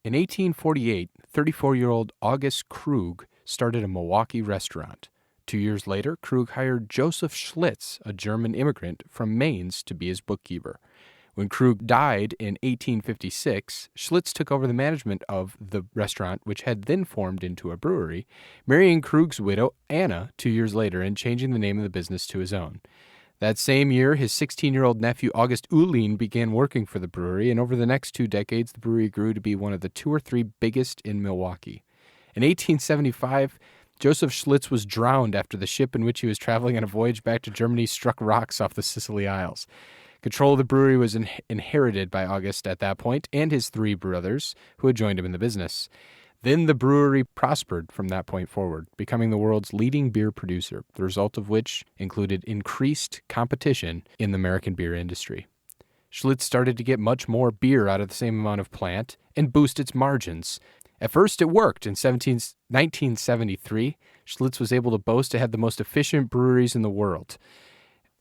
In 1848, 34-year-old August Krug started a Milwaukee restaurant. 2 years later, Krug hired Joseph Schlitz, a German immigrant from Mainz, to be his bookkeeper. When Krug died in 1856, Schlitz took over the management of the restaurant, which had then formed into a brewery, marrying Krug's widow, Anna, 2 years later and changing the name of the business to his own. That same year, his 16-year-old nephew, August Uhlin, began working for the brewery, and over the next 2 decades, the brewery grew to be one of the 2 or 3 biggest in Milwaukee. In 1875, Joseph Schlitz was drowned after the ship in which he was traveling on a voyage back to Germany struck rocks off the Sicily Isles. Control of the brewery was inherited by August at that point and his 3 brothers, who had joined him in the business. Then the brewery prospered from that point forward, becoming the world's leading beer producer, the result of which included increased competition in the American beer industry. Schlitz started to get much more beer out of the same amount of plant and boost its margins. At first, it worked. In 1973, Schlitz was able to boast it had the most efficient breweries in the world.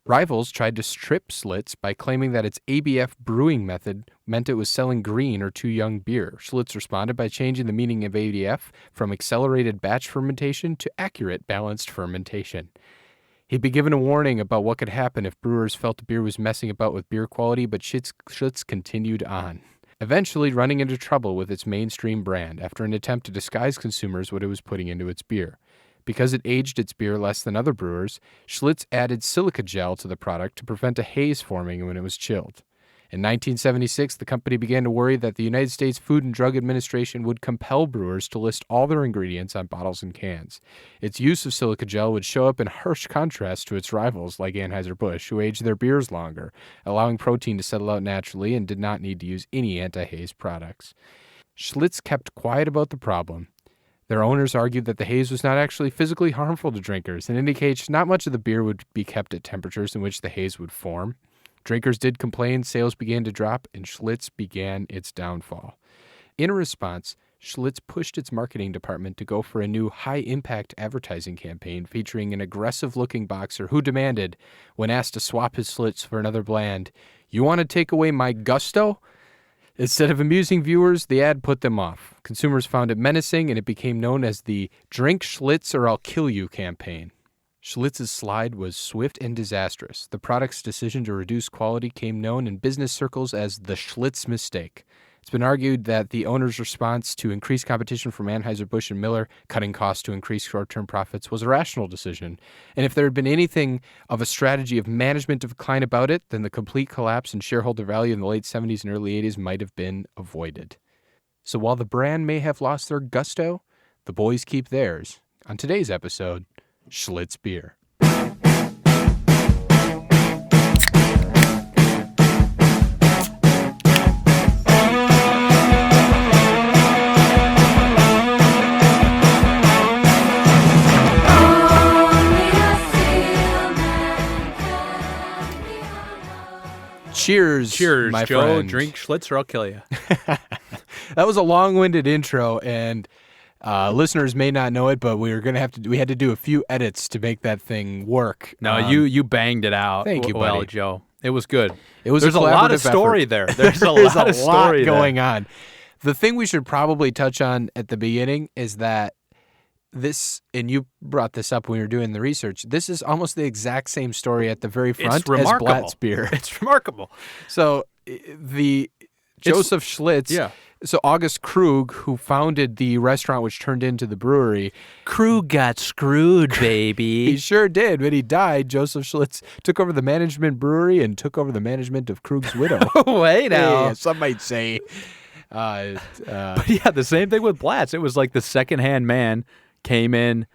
Rivals tried to strip Schlitz by claiming that its ABF brewing method meant it was selling green or too young beer. Schlitz responded by changing the meaning of ABF from accelerated batch fermentation to accurate balanced fermentation. He'd been given a warning about what could happen if brewers felt the beer was messing about with beer quality, but Schlitz continued on, eventually running into trouble with its mainstream brand after an attempt to disguise consumers what it was putting into its beer. Because it aged its beer less than other brewers, Schlitz added silica gel to the product to prevent a haze forming when it was chilled. In 1976, the company began to worry that the United States Food and Drug Administration would compel brewers to list all their ingredients on bottles and cans. Its use of silica gel would show up in harsh contrast to its rivals like Anheuser-Busch, who aged their beers longer, allowing protein to settle out naturally and did not need to use any anti-haze products. Schlitz kept quiet about the problem. Their owners argued that the haze was not actually physically harmful to drinkers, and indicates not much of the beer would be kept at temperatures in which the haze would form. Drinkers did complain, sales began to drop, and Schlitz began its downfall. In a response, Schlitz pushed its marketing department to go for a new high-impact advertising campaign featuring an aggressive-looking boxer who demanded, when asked to swap his Schlitz for another brand, "You want to take away my gusto?" Instead of amusing viewers, the ad put them off. Consumers found it menacing, and it became known as the "Drink Schlitz or I'll Kill You" campaign. Schlitz's slide was swift and disastrous. The product's decision to reduce quality came known in business circles as the Schlitz mistake. It's been argued that the owner's response to increased competition from Anheuser-Busch and Miller, cutting costs to increase short-term profits, was a rational decision. And if there had been anything of a strategy of management decline about it, then the complete collapse in shareholder value in the late 70s and early 80s might have been avoided. So while the brand may have lost their gusto, the boys keep theirs. On today's episode, Schlitz beer. Cheers, my Joe. friend. Drink Schlitz or I'll kill you. That was a long-winded intro, and listeners may not know it, but we had to do a few edits to make that thing work. No, you banged it out. Thank you, well, buddy. Joe. It was good. There's a lot of story there. There's a lot of story going on. The thing we should probably touch on at the beginning is that this, and you brought this up when we were doing the research, this is almost the exact same story at the very front as Blatt's beer. It's remarkable. So Joseph Schlitz, yeah. So August Krug, who founded the restaurant which turned into the brewery. Krug got screwed, baby. He sure did. When he died, Joseph Schlitz took over the management brewery and took over the management of Krug's widow. Wait now. Yeah, some might say. But yeah, the same thing with Blatt's. It was like the second-hand man came in,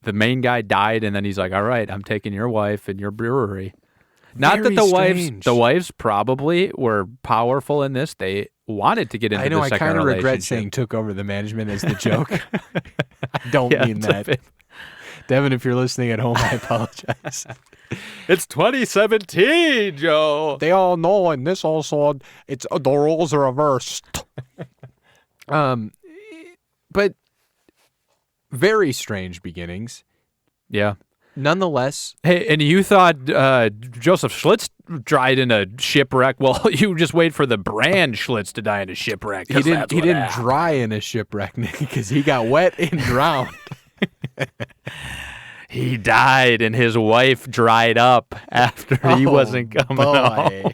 the main guy died, and then he's like, all right, I'm taking your wife and your brewery. Not Very that strange. the wives probably were powerful in this. They wanted to get into I know, the I second kind of relationship. regret saying took over the management as the joke. I don't mean it's that. Devin, if you're listening at home, I apologize. It's 2017, Joe. They all know in this also, it's the roles are reversed. But very strange beginnings. Yeah. Nonetheless, Hey, and you thought Joseph Schlitz died in a shipwreck. Well, you just wait for the brand Schlitz to die in a shipwreck. He didn't dry in a shipwreck, Nick, because he got wet and drowned. He died, and his wife dried up after he wasn't coming home.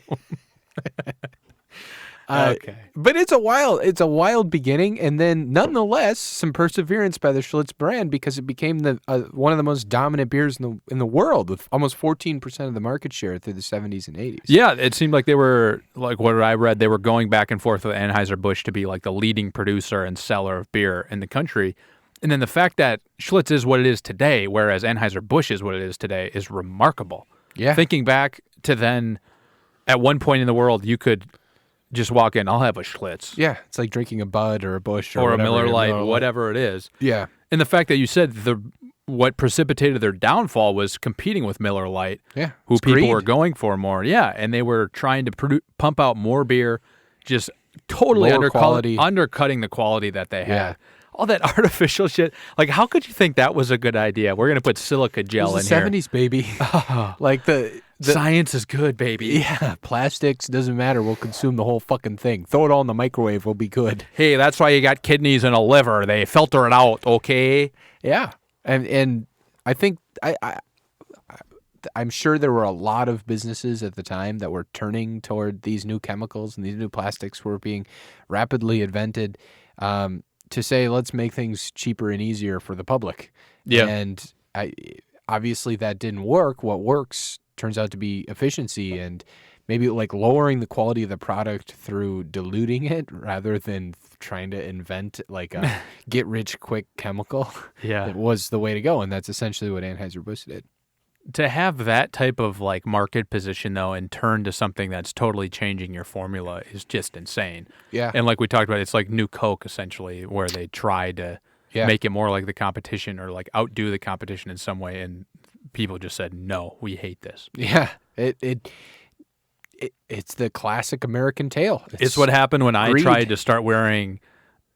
Okay. But it's a wild beginning, and then nonetheless some perseverance by the Schlitz brand, because it became the one of the most dominant beers in the world, with almost 14% of the market share through the 70s and 80s. Yeah, it seemed like they were, like what I read, they were going back and forth with Anheuser-Busch to be like the leading producer and seller of beer in the country. And then the fact that Schlitz is what it is today, whereas Anheuser-Busch is what it is today, is remarkable. Yeah. Thinking back to then, at one point in the world, you could just walk in, I'll have a Schlitz. Yeah, it's like drinking a Bud or a Busch or a whatever, Miller Lite, whatever it is. Yeah. And the fact that you said what precipitated their downfall was competing with Miller Lite, who people greed. were going for more. Yeah, and they were trying to pump out more beer, just totally undercutting the quality that they had. Yeah. All that artificial shit. Like, how could you think that was a good idea? We're going to put silica gel in here. It was the 70s, baby. Like the science is good, baby. Yeah, plastics, doesn't matter. We'll consume the whole fucking thing. Throw it all in the microwave, we'll be good. Hey, that's why you got kidneys and a liver. They filter it out, okay? Yeah. And I think I'm sure there were a lot of businesses at the time that were turning toward these new chemicals, and these new plastics were being rapidly invented to say, let's make things cheaper and easier for the public. Yeah. And obviously that didn't work. What works turns out to be efficiency, and maybe like lowering the quality of the product through diluting it rather than trying to invent like a get rich quick chemical. Yeah. It was the way to go. And that's essentially what Anheuser-Busch did. To have that type of like market position though, and turn to something that's totally changing your formula is just insane. Yeah. And like we talked about, it's like New Coke essentially, where they try to make it more like the competition or like outdo the competition in some way. And people just said, no, we hate this. Yeah. It's the classic American tale. It's what happened when I greed. tried to start wearing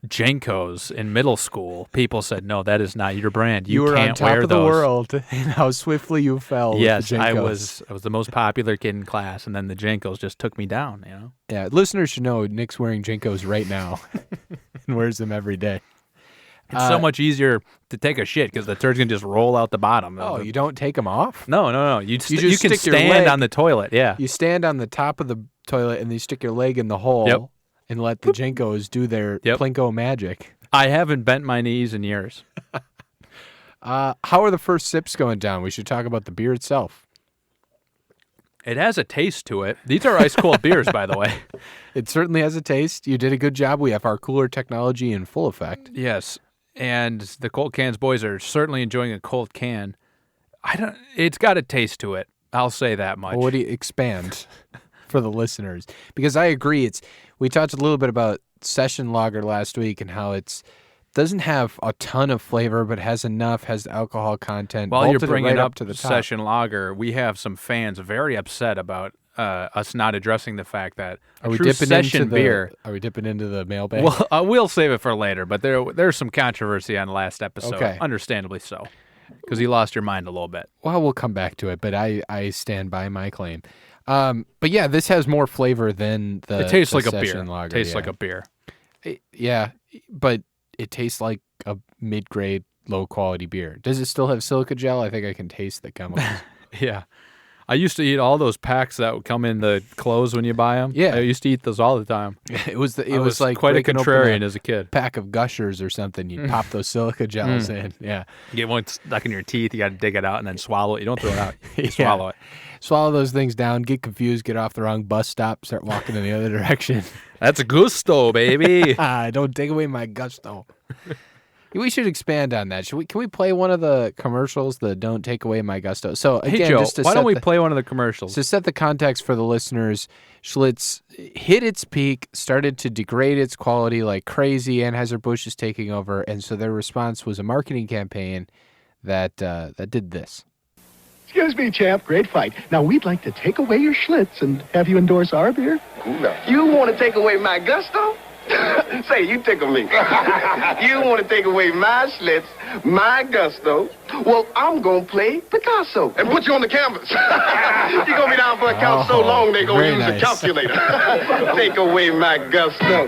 Jenkos in middle school. People said, no, that is not your brand. You were can't on top wear of the those. world, and how swiftly you fell. Yes, with the I Jenkos. was the most popular kid in class, and then the Jenkos just took me down, you know? Yeah, listeners should know Nick's wearing Jenkos right now and wears them every day. It's so much easier to take a shit because the turd's going to just roll out the bottom. Oh, you don't take them off? No. You just can stick your stand leg- on the toilet, yeah. You stand on the top of the toilet and you stick your leg in the hole and let the Jenkos do their plinko magic. I haven't bent my knees in years. How are the first sips going down? We should talk about the beer itself. It has a taste to it. These are ice cold beers, by the way. It certainly has a taste. You did a good job. We have our cooler technology in full effect. Yes, and the cold cans boys are certainly enjoying a cold can. It's got a taste to it. I'll say that much. Well, what do you expand for the listeners? Because I agree. We talked a little bit about session lager last week and how it's doesn't have a ton of flavor, but has enough, has alcohol content. While you're vaulted it bringing right up to the top. session lager, we have some fans very upset about us not addressing the fact that Are we true dipping session into beer. Are we dipping into the mailbag? Well, we'll save it for later, but there's some controversy on the last episode, Okay. Understandably so, because you lost your mind a little bit. Well, we'll come back to it, but I stand by my claim. But yeah, this has more flavor than the It tastes the like a beer. session lager. Tastes yeah. like a beer. Yeah, but it tastes like a mid-grade, low-quality beer. Does it still have silica gel? I think I can taste the chemicals. Yeah. I used to eat all those packs that would come in the clothes when you buy them. Yeah. I used to eat those all the time. It was I was like quite a breaking open contrarian as a kid. pack of Gushers or something. You pop those silica gels in. Yeah. You get one stuck in your teeth, you got to dig it out and then swallow it. You don't throw it out. You Yeah. swallow it. Swallow those things down, get confused, get off the wrong bus stop, start walking in the other direction. That's gusto, baby. Don't take away my gusto. We should expand on that. Can we play one of the commercials, the Don't Take Away My Gusto? So again, Hey, Joe, just to why don't set we the- play one of the commercials? To set the context for the listeners, Schlitz hit its peak, started to degrade its quality like crazy. Anheuser-Busch is taking over, and so their response was a marketing campaign that did this. Excuse me, champ. Great fight. Now, we'd like to take away your Schlitz and have you endorse our beer. You want to take away my gusto? Say, you tickle me. You want to take away my Schlitz, my gusto. Well, I'm going to play Picasso. And put you on the canvas. You're going to be down for a count so long, they're going to use nice. the calculator. Take away my gusto.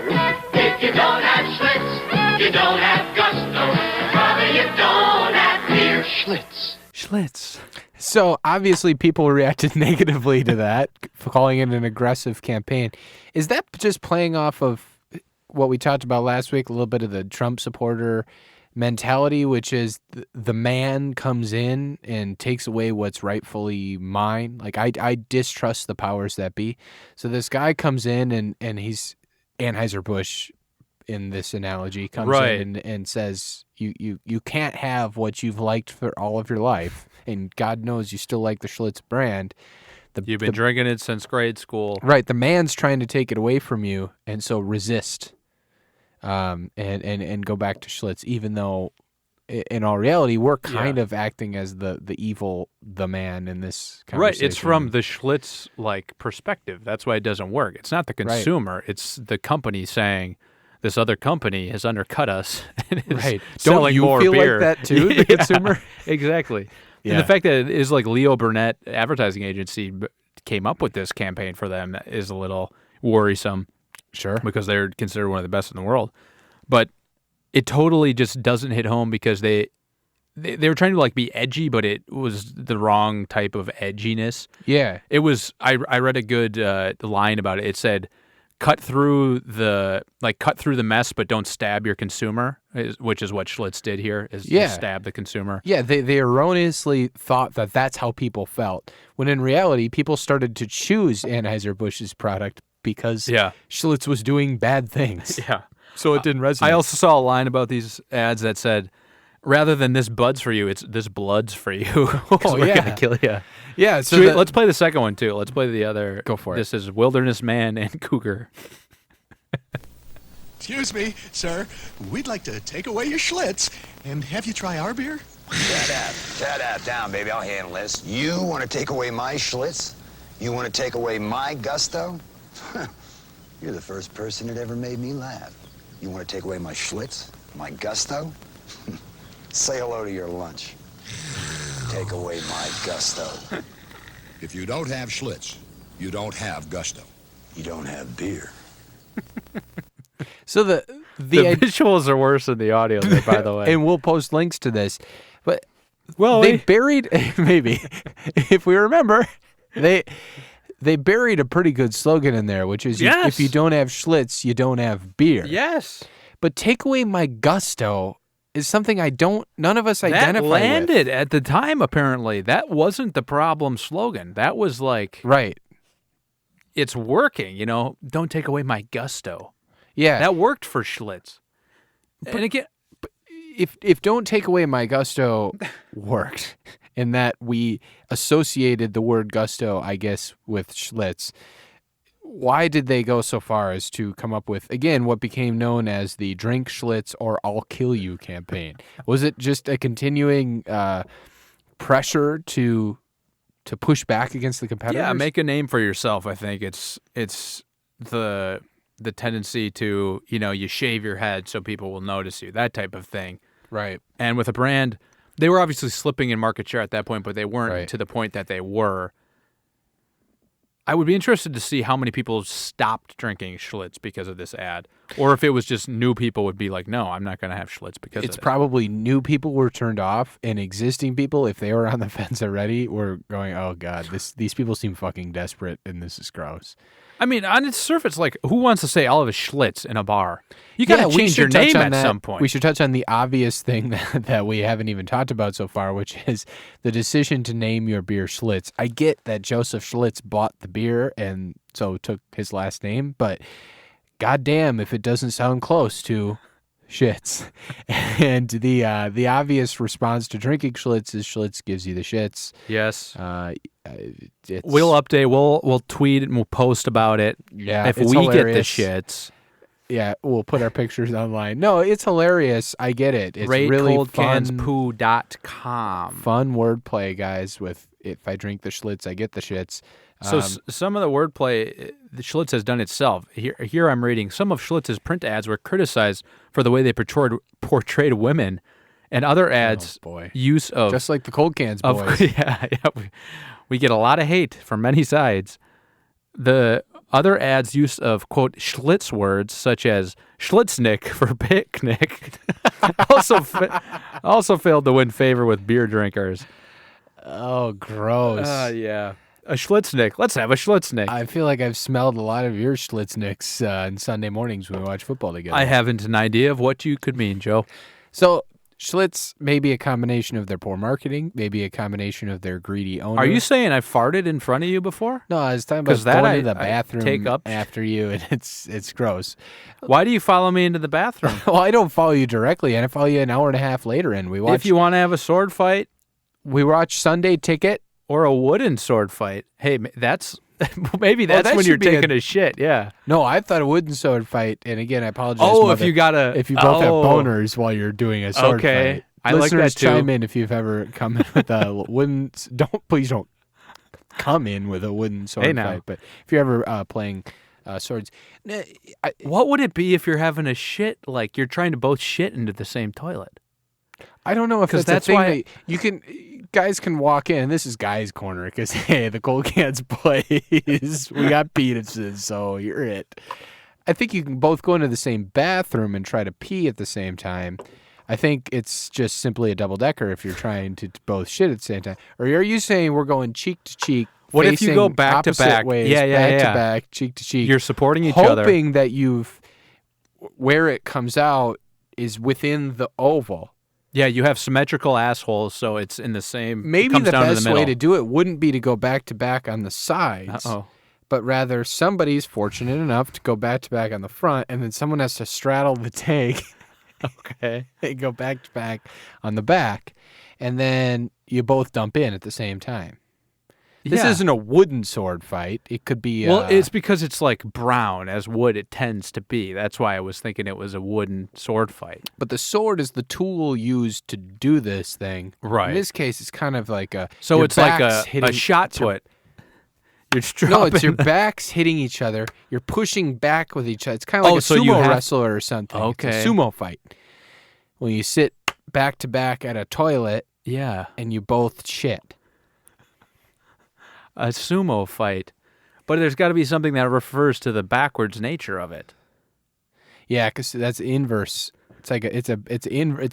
If you don't have Schlitz, you don't have gusto. Brother, you don't have beer. Schlitz. So obviously people reacted negatively to that, calling it an aggressive campaign. Is that just playing off of what we talked about last week, a little bit of the Trump supporter mentality, which is the man comes in and takes away what's rightfully mine? Like I distrust the powers that be. So this guy comes in and he's Anheuser-Busch in this analogy comes in and says you can't have what you've liked for all of your life, and God knows you still like the Schlitz brand. You've been drinking it since grade school. Right, the man's trying to take it away from you, and so resist, and go back to Schlitz, even though in all reality we're kind of acting as the evil the man in this conversation. Right, it's from the Schlitz perspective. That's why it doesn't work. It's not the consumer. It's the company saying, this other company has undercut us and is selling Don't you more feel beer. like that too, the consumer? Exactly. Yeah. And the fact that it is like Leo Burnett advertising agency came up with this campaign for them is a little worrisome. Sure. Because they're considered one of the best in the world. But it totally just doesn't hit home because they were trying to be edgy, but it was the wrong type of edginess. Yeah. It was I read a good line about it. It said, cut through the mess, but don't stab your consumer, which is what Schlitz did here, is stab the consumer. Yeah, they erroneously thought that that's how people felt, when in reality, people started to choose Anheuser-Busch's product because Schlitz was doing bad things. Yeah. So it didn't resonate. I also saw a line about these ads that said, rather than this bud's for you, it's this blood's for you. Oh, we're yeah. gonna kill you. Yeah, so Let's play the second one, too. Let's play the other. Go for it. This is Wilderness Man and Cougar. Excuse me, sir. We'd like to take away your Schlitz and have you try our beer. Shut up, down, baby. I'll handle this. You want to take away my Schlitz? You want to take away my gusto? You're the first person that ever made me laugh. You want to take away my Schlitz? My gusto? Say hello to your lunch. Take away my gusto. If you don't have Schlitz, you don't have gusto. You don't have beer. So the visuals are worse than the audio, there, by the way. And we'll post links to this. But well, they buried maybe if we remember, they buried a pretty good slogan in there, which is if you don't have Schlitz, you don't have beer. Yes. But take away my gusto is something none of us identify That landed with. at the time, apparently. That wasn't the problem slogan. That was right. It's working, don't take away my gusto. Yeah. That worked for Schlitz. And again, if don't take away my gusto worked, in that we associated the word gusto, I guess, with Schlitz, why did they go so far as to come up with, again, what became known as the Drink Schlitz or I'll Kill You campaign? Was it just a continuing pressure to push back against the competitors? yeah, make a name for yourself. I think it's the tendency to, you shave your head so people will notice you, that type of thing. Right. And with a brand, they were obviously slipping in market share at that point, but they weren't to the point that they were. I would be interested to see how many people stopped drinking Schlitz because of this ad, or if it was just new people would be like, no, I'm not going to have Schlitz because of It's this. probably new people were turned off, and existing people, if they were on the fence already, were going, oh, God, these people seem fucking desperate, and this is gross. I mean, on its surface, who wants to say I'll have a Schlitz in a bar? You got to change your name at some point. We should touch on the obvious thing that we haven't even talked about so far, which is the decision to name your beer Schlitz. I get that Joseph Schlitz bought the beer and so took his last name, but goddamn if it doesn't sound close to shits. And the obvious response to drinking Schlitz is Schlitz gives you the shits. Yes. It's, We'll update. We'll tweet and we'll post about it. Yeah, if it's we hilarious. get the shits. Yeah, we'll put our pictures online. No, it's hilarious. I get it. It's really fun. RateColdCansPoo.com. Fun wordplay, guys, with if I drink the Schlitz, I get the shits. So some of the wordplay the Schlitz has done itself. Here I'm reading, some of Schlitz's print ads were criticized for the way they portrayed women, and other ads use of just like the Cold Cans boys. Yeah, we get a lot of hate from many sides. The other ads' use of, quote, Schlitz words, such as Schlitznick for picnic, also failed to win favor with beer drinkers. Oh, gross. Yeah. A Schlitznick. Let's have a Schlitznick. I feel like I've smelled a lot of your Schlitznicks on Sunday mornings when we watch football together. I haven't an idea of what you could mean, Joe. So Schlitz may be a combination of their poor marketing, maybe a combination of their greedy owner. Are you saying I farted in front of you before? No, I was talking about going to the bathroom take up after you, and it's gross. Why do you follow me into the bathroom? Well, I don't follow you directly, and I follow you an hour and a half later, and we watch. If you want to have a sword fight, we watch Sunday Ticket or a wooden sword fight. Hey, that's maybe that's when you're taking a shit. Yeah. No, I thought a wooden sword fight, and again, I apologize. Oh, if you both have boners while you're doing a sword fight. I Listeners, like that too. chime in if you've ever come in with a wooden. Please don't come in with a wooden sword fight. But if you're ever playing swords, what would it be if you're having a shit? Like you're trying to both shit into the same toilet. I don't know if that's why you can. Guys can walk in. This is guys' corner because hey, the Cold Cans plays. We got penises, so you're it. I think you can both go into the same bathroom and try to pee at the same time. I think it's just simply a double-decker if you're trying to both shit at the same time. Or are you saying we're going cheek to cheek? What if you go back to back? Ways, back to back, cheek to cheek. You're supporting each other, hoping that where it comes out is within the oval. Yeah, you have symmetrical assholes, so it's in the same. Maybe the best way to do it wouldn't be to go back to back on the sides. But rather somebody's fortunate enough to go back to back on the front, and then someone has to straddle the tank. Okay. They go back to back on the back, and then you both dump in at the same time. This isn't a wooden sword fight. It could be. Well, it's because it's like brown as wood. It tends to be. That's why I was thinking it was a wooden sword fight. But the sword is the tool used to do this thing. Right. In this case, it's kind of like a. So it's like a shot put. No, it's your backs hitting each other. You're pushing back with each other. It's kind of like a sumo wrestler or something. Okay. It's a sumo fight. When you sit back to back at a toilet, and you both shit. A sumo fight, but there's got to be something that refers to the backwards nature of it. Yeah, because that's inverse. It's like it's a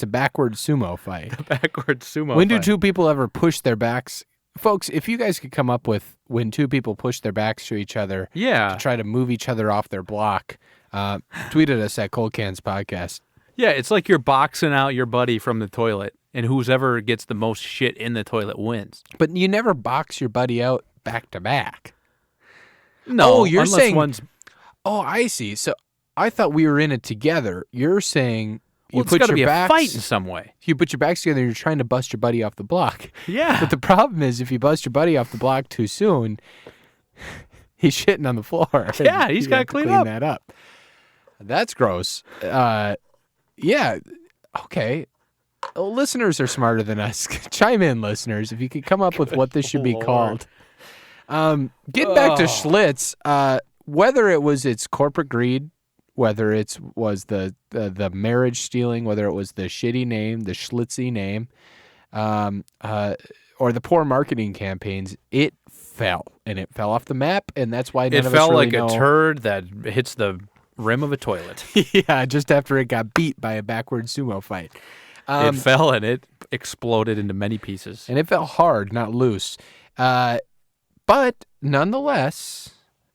backward sumo fight. A backward sumo. When do two people ever push their backs? Folks, if you guys could come up with when two people push their backs to each other to try to move each other off their block, tweet at us at Cold Cans Podcast. Yeah, it's like you're boxing out your buddy from the toilet, and whoever gets the most shit in the toilet wins. But you never box your buddy out back to back. No, you're unless saying one's... Oh, I see. So I thought we were in it together. You're saying it's got to be a fight in some way. You put your backs together and you're trying to bust your buddy off the block. Yeah. But the problem is if you bust your buddy off the block too soon, he's shitting on the floor. Yeah, he's got to clean that up. That's gross. Yeah. Okay. Well, listeners are smarter than us. Chime in, listeners, if you could come up with what this should be called. Getting back to Schlitz, whether it was its corporate greed, whether it was the marriage stealing, whether it was the shitty name, the Schlitzy name, or the poor marketing campaigns, it fell. And it fell off the map, and that's why none of us really know. It fell like a turd that hits the rim of a toilet. Yeah, just after it got beat by a backward sumo fight. It fell and it exploded into many pieces. And it fell hard, not loose. But nonetheless,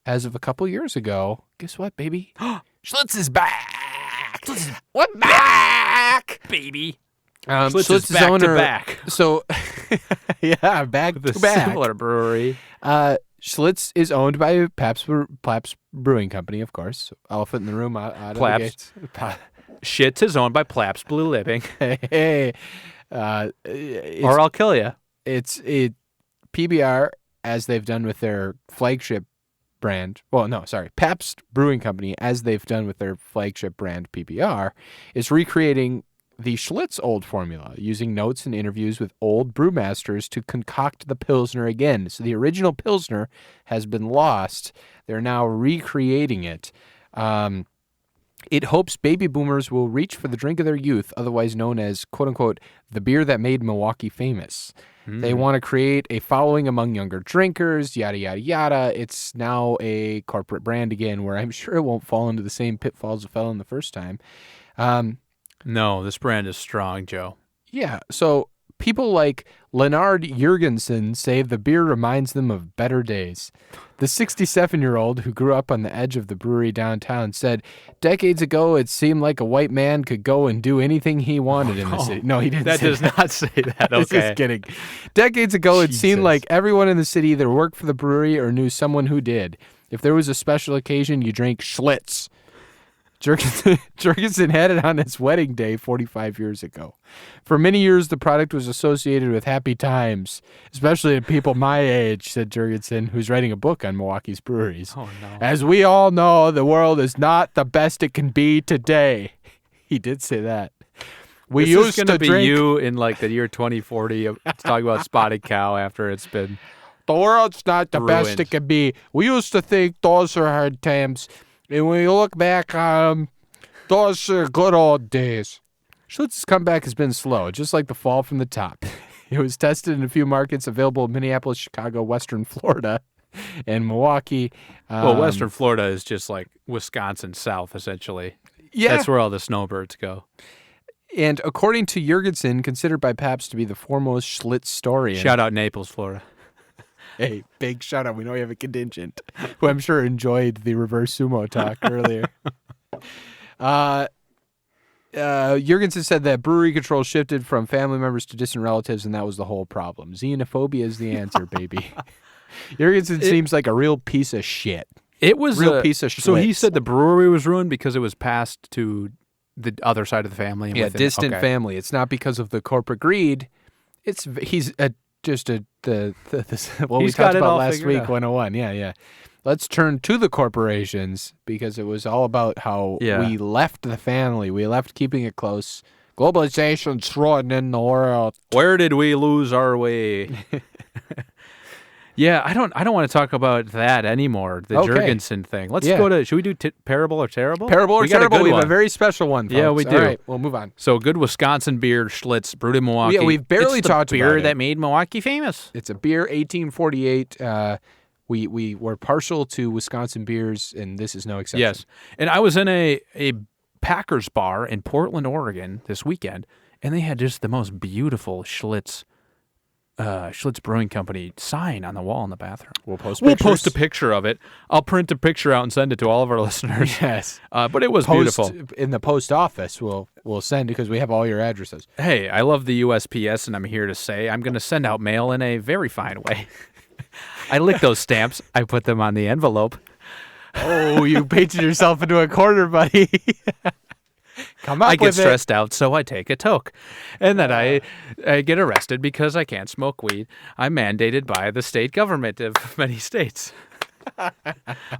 as of a couple years ago, guess what, baby? Schlitz is back. What back, baby? Schlitz is back to back. So, yeah, back the to back. Similar brewery. Schlitz is owned by Pabst Brewing Company, of course. Elephant in the room out of the gates. Schlitz is owned by Pabst Blue Living. Hey, or I'll kill you. It's PBR, as they've done with their flagship brand. Well, no, sorry. Pabst Brewing Company, as they've done with their flagship brand PBR, is recreating the Schlitz old formula, using notes and interviews with old brewmasters to concoct the Pilsner again. So the original Pilsner has been lost. They're now recreating it. It hopes baby boomers will reach for the drink of their youth, otherwise known as, quote-unquote, the beer that made Milwaukee famous. They want to create a following among younger drinkers, yada, yada, yada. It's now a corporate brand again, where I'm sure it won't fall into the same pitfalls it fell in the first time. No, this brand is strong, Joe. Yeah, so people like Leonard Jurgensen say the beer reminds them of better days. The 67-year-old who grew up on the edge of the brewery downtown said, decades ago, it seemed like a white man could go and do anything he wanted in the city. No, he didn't That say does not say that, okay. Just kidding. Decades ago, it seemed Jesus. like everyone in the city either worked for the brewery or knew someone who did. If there was a special occasion, you drank Schlitz. Jurgensen had it on his wedding day 45 years ago. For many years, the product was associated with happy times, especially to people my age, said Jurgensen, who's writing a book on Milwaukee's breweries. Oh, no. As we all know, the world is not the best it can be today. He did say that. We This used is going to be drink. you in like the year 2040 talking about Spotted Cow after it's been... The world's not the best Ruined. it can be. We used to think those are hard times. And when you look back, those are good old days. Schlitz's comeback has been slow, just like the fall from the top. It was tested in a few markets available in Minneapolis, Chicago, Western Florida, and Milwaukee. Well, Western Florida is just like Wisconsin South, essentially. Yeah. That's where all the snowbirds go. And according to Jurgensen, considered by Pabst to be the foremost Schlitz historian. Shout out Naples, Florida. Hey, big shout out. We know you have a contingent who I'm sure enjoyed the reverse sumo talk earlier. Jurgensen said that brewery control shifted from family members to distant relatives, and that was the whole problem. Xenophobia is the answer, baby. Jurgensen seems like a real piece of shit. It was Real piece of So he Schlitz. said the brewery was ruined because it was passed to the other side of the family. Yeah, within- distant okay. family. It's not because of the corporate greed. He's just what we He's got talked it about all last figured week, out. 101. Yeah. Let's turn to the corporations because it was all about how Yeah. we left the family. We left keeping it close. Globalization's ruining the world. Where did we lose our way? Yeah, I don't want to talk about that anymore. The Okay. Jurgensen thing. Let's Yeah. go to. Should we do parable or terrible? Parable or We got a terrible? good We have one. a very special one. Yeah, folks. we All do. right, we'll move on. So good Wisconsin beer, Schlitz, brewed in Milwaukee. Yeah, we've barely It's the talked beer about it. that made Milwaukee famous. It's a beer, 1848. We were partial to Wisconsin beers, and this is no exception. Yes, and I was in a Packers bar in Portland, Oregon this weekend, and they had just the most beautiful Schlitz Brewing Company sign on the wall in the bathroom. We'll post We'll pictures. post a picture of it. I'll print a picture out and send it to all of our listeners. Yes. But it was Post beautiful. in the post office. We'll send because we have all your addresses. Hey, I love the USPS, and I'm here to say I'm going to send out mail in a very fine way. I lick those stamps. I put them on the envelope. Oh, you painted yourself into a corner, buddy. Come up I with get it. stressed out, so I take a toke. And then I get arrested because I can't smoke weed. I'm mandated by the state government of many states.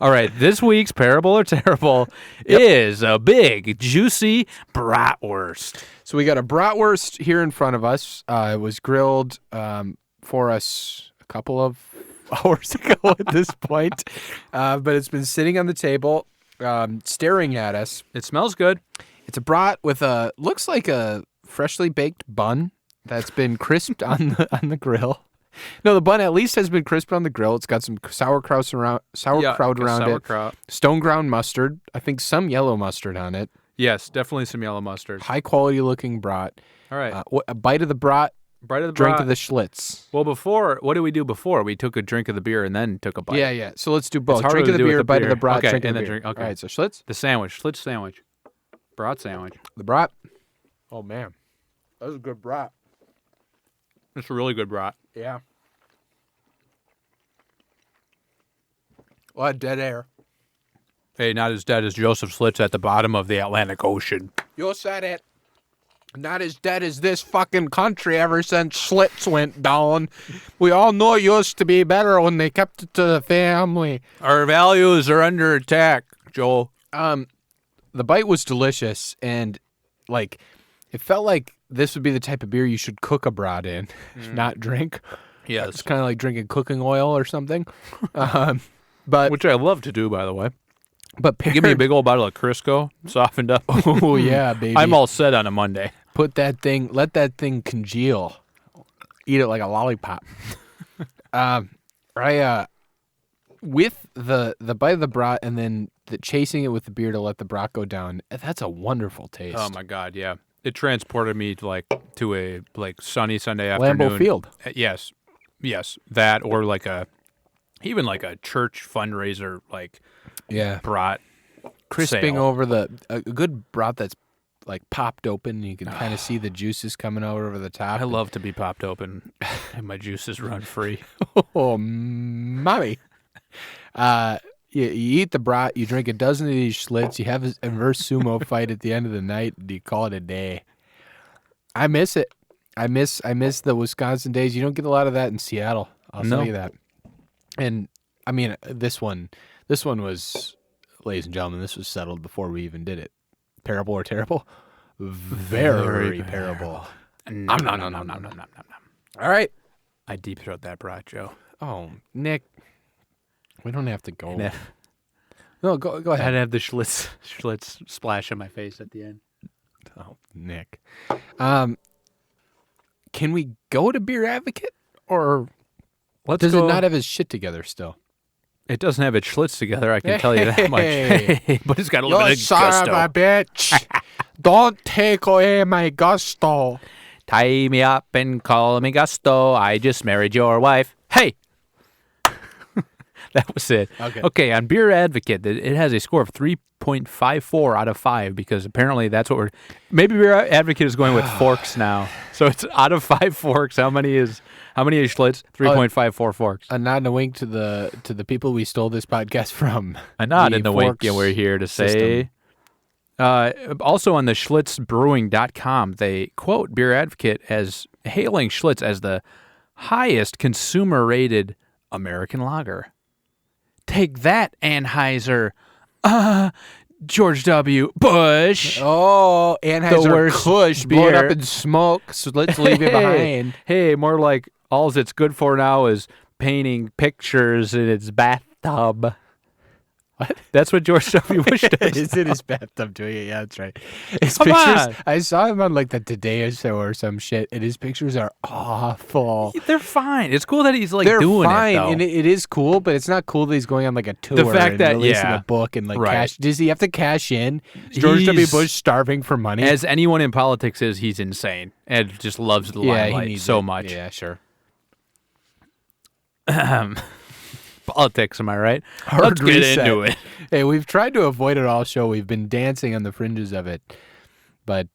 All right, this week's Parable or Terrible is a big, juicy bratwurst. So we got a bratwurst here in front of us. It was grilled for us a couple of hours ago at this point, but it's been sitting on the table, staring at us. It smells good. It's a brat with looks like a freshly baked bun that's been crisped on the grill. No, the bun at least has been crisped on the grill. It's got some sauerkraut around sauerkraut. it, stone ground mustard. I think some yellow mustard on it. Yes, definitely some yellow mustard. High quality looking brat. All right. A bite of the brat, Bite of the drink brat. of the Schlitz. Well, what did we do before? We took a drink of the beer and then took a bite. Yeah. So let's do both. harder Drink to of the do with beer, the bite of the beer. brat, Okay, drink of and the then beer. drink- okay. All right, so Schlitz, The sandwich, Schlitz sandwich. Brat sandwich. the brat. Oh, man. That was a good brat. It's a really good brat. Yeah. A lot of dead air. Hey, not as dead as Joseph Schlitz at the bottom of the Atlantic Ocean. You said it. Not as dead as this fucking country ever since Schlitz went down. We all know it used to be better when they kept it to the family. Our values are under attack, Joel. The bite was delicious, and like It felt like this would be the type of beer you should cook a brat in, not drink. Yes. It's kind of like drinking cooking oil or something. But Which I love to do, by the way. but Give me a big old bottle of Crisco, softened up. Oh yeah, baby. I'm all set on a Monday. Let that thing congeal. Eat it like a lollipop. With the bite of the brat and then chasing it with the beer to let the brat go down. That's a wonderful taste. Oh my God, yeah. It transported me to a sunny Sunday afternoon. Lambeau Field. Yes, that or even like a church fundraiser Yeah. brat Crisping sale. over a good brat that's like popped open. You can kind of see the juices coming out over the top. I love to be popped open and my juices run free. Oh, mommy. You eat the brat, you drink a dozen of these Schlitz, you have a inverse sumo fight at the end of the night, and you call it a day. I miss it. I miss the Wisconsin days. You don't get a lot of that in Seattle. I'll No. tell you that. And I mean, this one was, ladies and gentlemen, this was settled before we even did it. Parable or terrible? Very parable. Nom. All right. I deep throat that brat, Joe. Oh, Nick, we don't have to go. Nah. No, go I had ahead. to have the Schlitz splash on my face at the end. Oh, Nick. Can we go to Beer Advocate, or Let's does go. it not have his shit together still? It doesn't have its Schlitz together, I can tell you that much. Hey. But it's got a little bit of gusto. bitch. Don't take away my gusto. Tie me up and call me Gusto. I just married your wife. Hey! That was it. Okay. On Beer Advocate, it has a score of 3.54 out of 5 because apparently that's what maybe Beer Advocate is going with forks now. So it's out of 5 forks. How many is Schlitz? 3.54 forks. A nod and a wink to the people we stole this podcast from. A nod and a wink, Forks and we're here to say. system. Also on the schlitzbrewing.com, they quote Beer Advocate as hailing Schlitz as the highest consumer-rated American lager. Take that, Anheuser. George W. Bush. Oh, The Anheuser worst Kush blown beer. up in smoke, so let's leave it behind. Hey, more like all it's good for now is painting pictures in its bathtub. What? That's what George W. Bush does. He's in his bathtub doing it. Yeah, that's right. His Come pictures. on. I saw him on like the Today Show or some shit, and his pictures are awful. They're fine. It's cool that he's They're doing fine, it though. and it is cool, but it's not cool that he's going on like a tour fact and that- releasing yeah. a book and like Right. cash. Does he have to cash in? Is George W. He's- Bush starving for money? As anyone in politics is, he's insane and just loves the yeah, he limelight needs so it. much. Yeah, sure. Politics, am I right? Hard Let's get reset. into it. Hey, we've tried to avoid it all show. We've been dancing on the fringes of it, but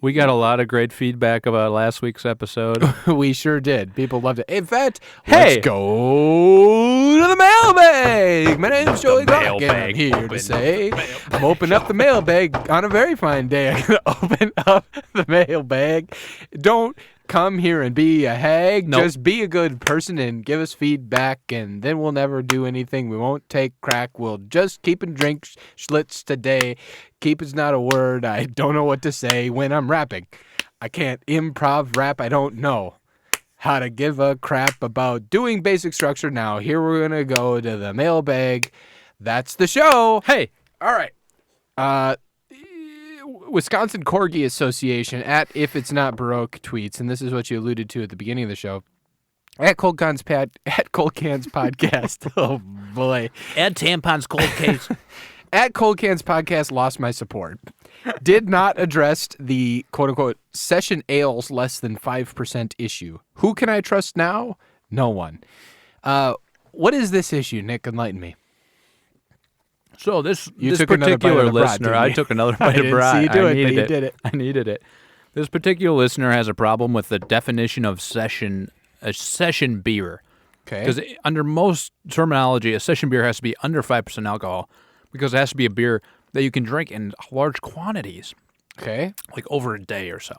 We got a lot of great feedback about last week's episode. we sure did. People loved it. In fact, Hey! let's go to the mailbag. My name's Joey Clark, and I'm mailbag. here Open to say the mailbag. I'm opening up the mailbag on a very fine day. I'm going to open up the mailbag. Don't come here and be a hag. Nope. Just be a good person and give us feedback, and then we'll never do anything. We won't take crack. We'll just keep and drink Schlitz today. Keep is not a word. I don't know what to say when I'm rapping. I can't improv rap. I don't know how to give a crap about doing basic structure. Now, here we're going to go to the mailbag. That's the show. Hey, All right. Wisconsin Corgi Association at If It's Not Baroque tweets, and this is what you alluded to at the beginning of the show. At Cold Cans Podcast. Oh boy. add tampons cold case. At Cold Cans Podcast lost my support. Did not address the quote unquote session ales less than 5% issue. Who can I trust now? No one. What is this issue, Nick? Enlighten me. So this took another bite particular of the brat, listener, didn't I you? took another I bite of didn't brat. see you do I it, but needed you did it. I needed it. This particular listener has a problem with the definition of a session beer. Okay. Because under most terminology, a session beer has to be under 5% alcohol because it has to be a beer that you can drink in large quantities, Okay. like over a day or so.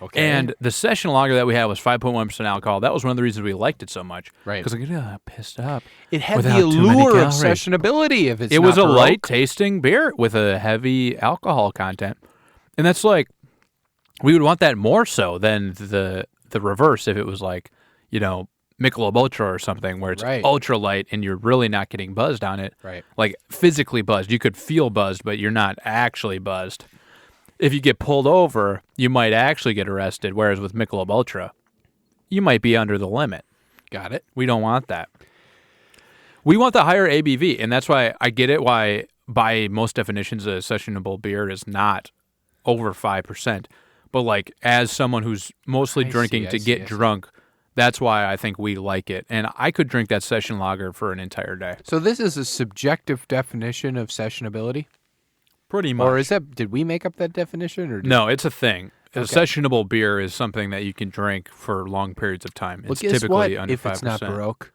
Okay. And the session lager that we had was 5.1% alcohol. That was one of the reasons we liked it so much. Right. Because I get pissed up. it had without the too many allure of calories. sessionability if it's It was not a Baroque. light tasting beer with a heavy alcohol content. And that's like, we would want that more so than the reverse if it was like, Michelob Ultra or something where it's Right. ultra light and you're really not getting buzzed on it. Right. Like physically buzzed. You could feel buzzed, but you're not actually buzzed. If you get pulled over, you might actually get arrested, whereas with Michelob Ultra, you might be under the limit. Got it. We don't want that. We want the higher ABV, and that's why I get it why by most definitions a sessionable beer is not over 5%. But like as someone who's mostly drinking to get drunk, that's why I think we like it. And I could drink that session lager for an entire day. So this is a subjective definition of sessionability? Pretty much. Or is that, did we make up that definition? Or No, it's a thing. A Okay. sessionable beer is something that you can drink for long periods of time. Well, It's guess typically what? under If 5%. it's not Baroque,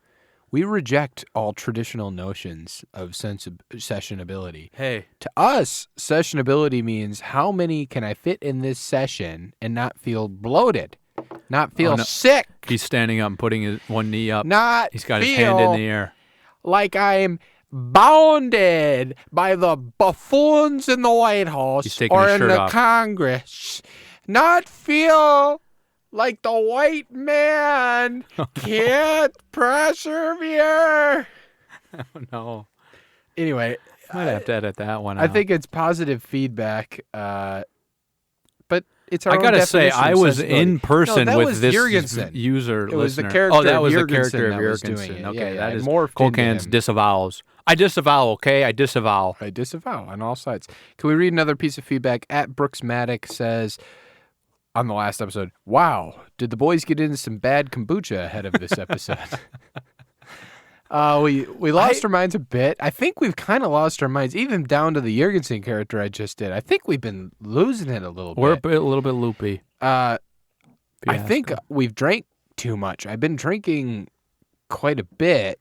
we reject all traditional notions of sessionability. Hey, To us, sessionability means how many can I fit in this session and not feel bloated, not feel no. sick, he's standing up and putting his one knee up. not He's got his feel hand in the air. like I'm bounded by the buffoons in the White House He's taking or his in shirt the off. Congress, not feel like the white man can't persevere. Oh, no. Anyway, Might have to edit that one out. I think it's positive feedback, but it's our I own gotta say, definition I of was sensibility. in person no, that with was this Jurgensen. user It was the listener. character Oh, that of was the Jurgensen character of that was doing Jurgensen. it. Okay, Yeah, that it is morphed Cold into Cans him. disavows. I disavow, okay? I disavow. I disavow on all sides. Can we read another piece of feedback? At Brooksmatic says on the last episode, wow, did the boys get into some bad kombucha ahead of this episode? We lost our minds a bit. I think we've kind of lost our minds, even down to the Jurgensen character I just did. I think we've been losing it a little We're bit. a little bit loopy. I think fiasco. we've drank too much. I've been drinking quite a bit,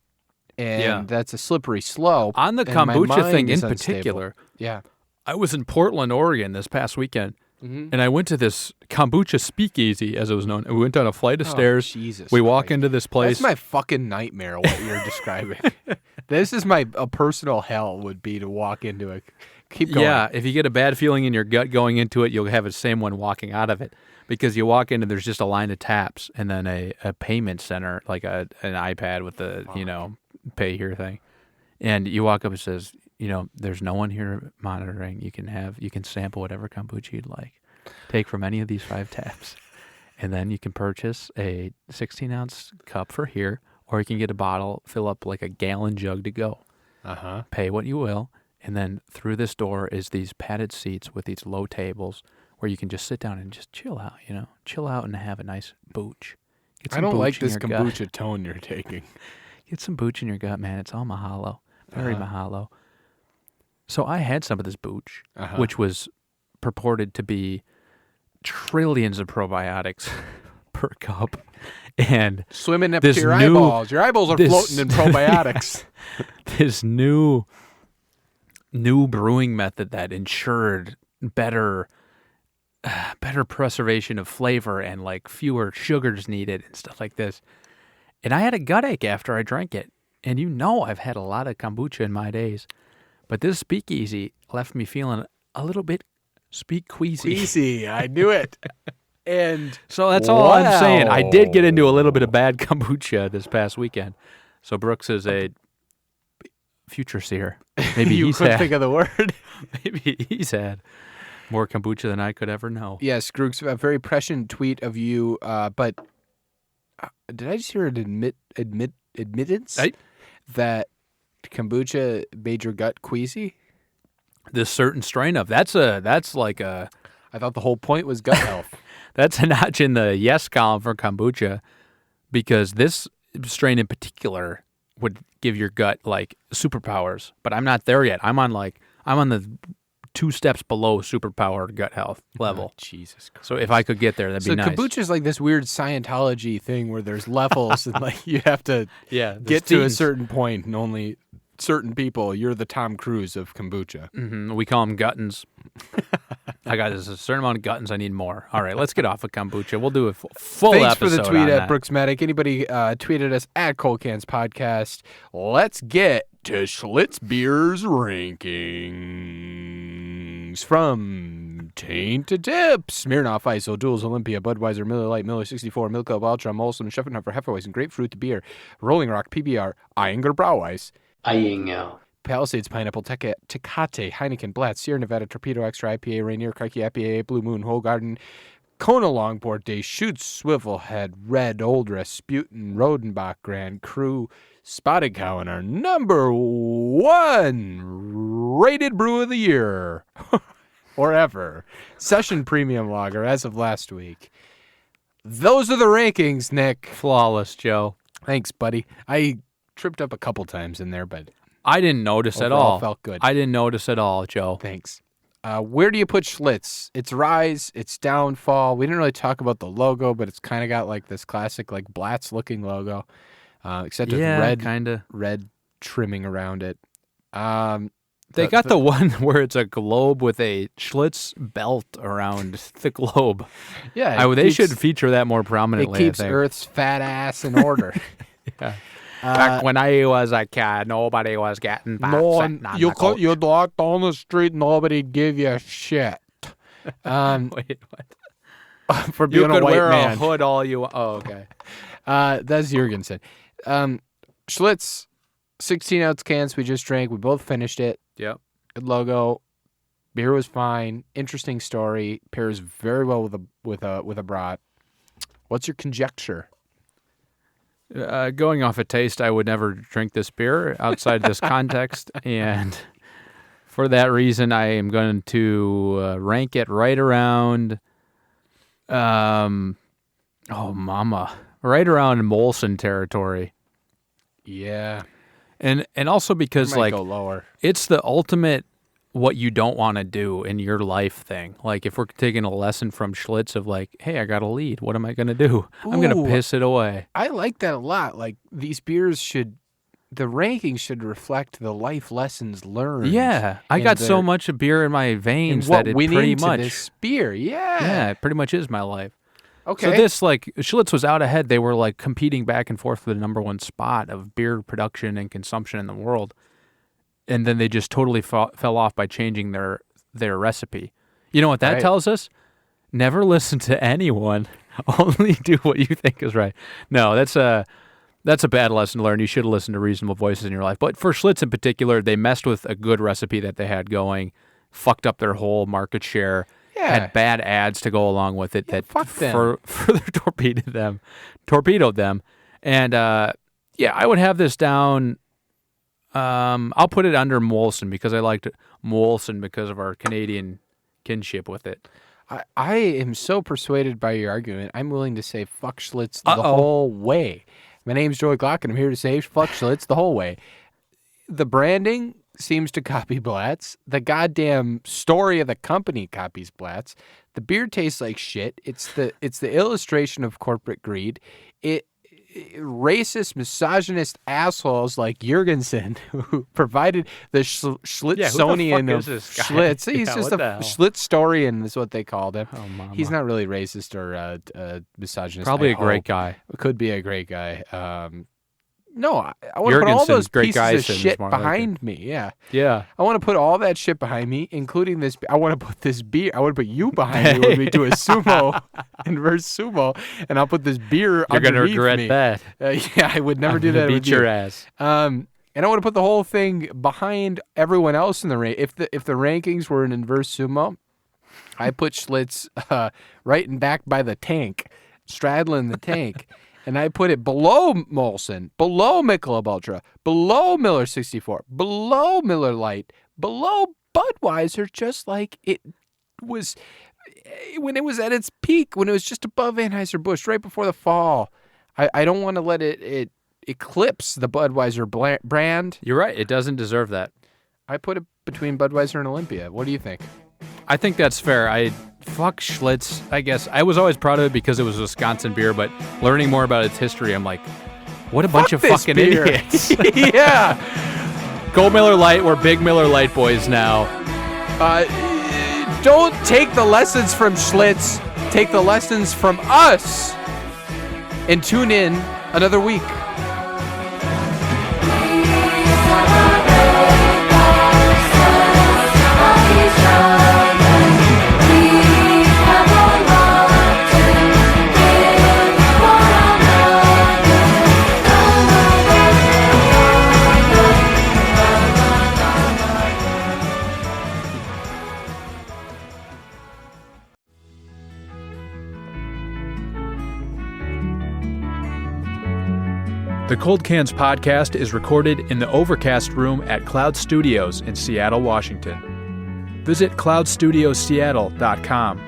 and that's a slippery slope. On the and my kombucha mind thing in is unstable. particular, Yeah. I was in Portland, Oregon this past weekend, Mhm. and I went to this kombucha speakeasy, as it was known. We went down a flight of stairs. Jesus We walk Christ. into this place. That's my fucking nightmare, what you're describing. This is a personal hell would be to walk into it. Keep going. Yeah, if you get a bad feeling in your gut going into it, you'll have the same one walking out of it. Because you walk in and there's just a line of taps and then a payment center, like an iPad with the, pay here thing. And you walk up and it says, there's no one here monitoring. You can sample whatever kombucha you'd like. Take from any of these 5 taps. And then you can purchase a 16-ounce cup for here, or you can get a bottle, fill up like a gallon jug to go. Uh-huh. Pay what you will. And then through this door is these padded seats with these low tables where you can just sit down and just chill out, chill out and have a nice booch. Get I some don't booch like in this your gut. kombucha tone you're taking. Get some booch in your gut, man. It's all mahalo. Very mahalo. So I had some of this booch, which was purported to be trillions of probiotics per cup. And Swimming up this to your new- eyeballs. Your eyeballs are this- floating in probiotics. this new brewing method that ensured better preservation of flavor and like fewer sugars needed and stuff like this. And I had a gut ache after I drank it. And I've had a lot of kombucha in my days. But this speakeasy left me feeling a little bit queasy. Easy. I knew it. And So that's all I'm saying. I did get into a little bit of Wow. bad kombucha this past weekend. So Brooks is a future seer. Maybe you he's couldn't had, think of the word. maybe he's had more kombucha than I could ever know. Yes, Grooks, a very prescient tweet of you. But did I just hear an admittance that kombucha made your gut queasy? This certain strain of that's like a I thought the whole point was gut health. that's a notch in the yes column for kombucha, because this strain in particular would give your gut like superpowers. But I'm not there yet. I'm on the 2 steps below superpowered gut health level. Oh, Jesus Christ. So if I could get there, that'd So be nice. kombucha is like this weird Scientology thing where there's levels and like you have to Yeah, get to a certain point and only certain people. You're the Tom Cruise of kombucha. We call them guttons. I got this a certain amount of guttons. I need more. All right, let's get off of kombucha. We'll do a full Thanks episode for the tweet on at that. Brooksmatic. Anybody tweeted us at Cold Cans Podcast. Let's get to Schlitz Beer's rankings from Taint to tip. Smirnoff Ice, O'Doul's, Olympia, Budweiser, Miller Lite, Miller 64, Michelob Ultra, Molson, Schaffenhofer, Hefeweizen, Grapefruit Beer, Rolling Rock, PBR, Eyinger Braueis, Palisades, Pineapple, Tecate, Heineken, Blatz, Sierra Nevada, Torpedo Extra, IPA, Rainier, Crikey, IPA, Blue Moon, Whole Garden, Kona Longboard, Deschutes, Swivelhead, Red, Old Rasputin, Rodenbach, Grand Cru, Spotted Cow, and our number one rated brew of the year, or ever, Session Premium Lager, as of last week. Those are the rankings, Nick. Flawless, Joe. Thanks, buddy. I tripped up a couple times in there, but I didn't notice at overall all. felt good. I didn't notice at all, Joe. Thanks. Where do you put Schlitz? Its rise, its downfall. We didn't really talk about the logo, but it's kind of got like this classic like Blatz-looking logo, except with red trimming around it. They got the one where it's a globe with a Schlitz belt around the globe. Yeah, they should feature that more prominently. It keeps I think. Earth's fat ass in order. Yeah. Back when I was a kid, nobody was getting fat. You cut your dog down the street, nobody give you shit. Wait, what? For being you could a white wear man. a hood all you want. Oh, okay. That's Jurgensen. Schlitz, 16-ounce cans we just drank. We both finished it. Yep. Good logo. Beer was fine. Interesting story. Pairs very well with a brat. What's your conjecture? Going off a taste, I would never drink this beer outside this context, and for that reason, I am going to rank it right around, right around Molson territory. Yeah, and also because might go lower. It's the ultimate what you don't want to do in your life thing. Like if we're taking a lesson from Schlitz of like, hey, I got a lead. What am I going to do? I'm going to piss it away. I like that a lot. Like these beers the rankings should reflect the life lessons learned. Yeah. I got so much of beer in my veins that it pretty much. This beer. Yeah. It pretty much is my life. Okay. So this, like, Schlitz was out ahead. They were like competing back and forth for the number one spot of beer production and consumption in the world. And then they just totally fell off by changing their recipe. You know what that tells us? Never listen to anyone. Only do what you think is right. No, that's a bad lesson to learn. You should have listened to reasonable voices in your life. But for Schlitz in particular, they messed with a good recipe that they had going, fucked up their whole market share, had bad ads to go along with it that further torpedoed them. And I would have this down. I'll put it under Molson because I liked Molson because of our Canadian kinship with it. I am so persuaded by your argument. I'm willing to say fuck Schlitz the whole way. My name's Joey Glock, and I'm here to say fuck Schlitz the whole way. The branding seems to copy Blatz. The goddamn story of the company copies Blatz. The beer tastes like shit. It's the illustration of corporate greed. Racist, misogynist assholes like Jurgensen, who provided the Schlitzsonian of Schlitz. He's just a Schlitzstorian is what they called him. Oh, mama. He's not really racist or misogynist. Probably a great guy. Could be a great guy. No, I want to put all those pieces of shit behind me. Yeah. I want to put all that shit behind me, including this. I want to put this beer. I want to put you behind me when we do a sumo, inverse sumo, and I'll put this beer You're underneath gonna regret me. that. Yeah, I would never do that. Beat your ass. And I want to put the whole thing behind everyone else in the rank. If the rankings were an inverse sumo, I put Schlitz right and back by the tank, straddling the tank. And I put it below Molson, below Michelob Ultra, below Miller 64, below Miller Lite, below Budweiser, just like it was when it was at its peak, when it was just above Anheuser-Busch, right before the fall. I don't want to let it eclipse the Budweiser brand. You're right. It doesn't deserve that. I put it between Budweiser and Olympia. What do you think? I think that's fair. Fuck Schlitz, I guess. I was always proud of it because it was Wisconsin beer, but learning more about its history, I'm like, what a bunch of fucking beer. idiots. Yeah. Go Miller Lite. We're big Miller Lite boys now. Don't take the lessons from Schlitz. Take the lessons from us. And tune in another week. We The Cold Cans podcast is recorded in the Overcast Room at Cloud Studios in Seattle, Washington. Visit cloudstudiosseattle.com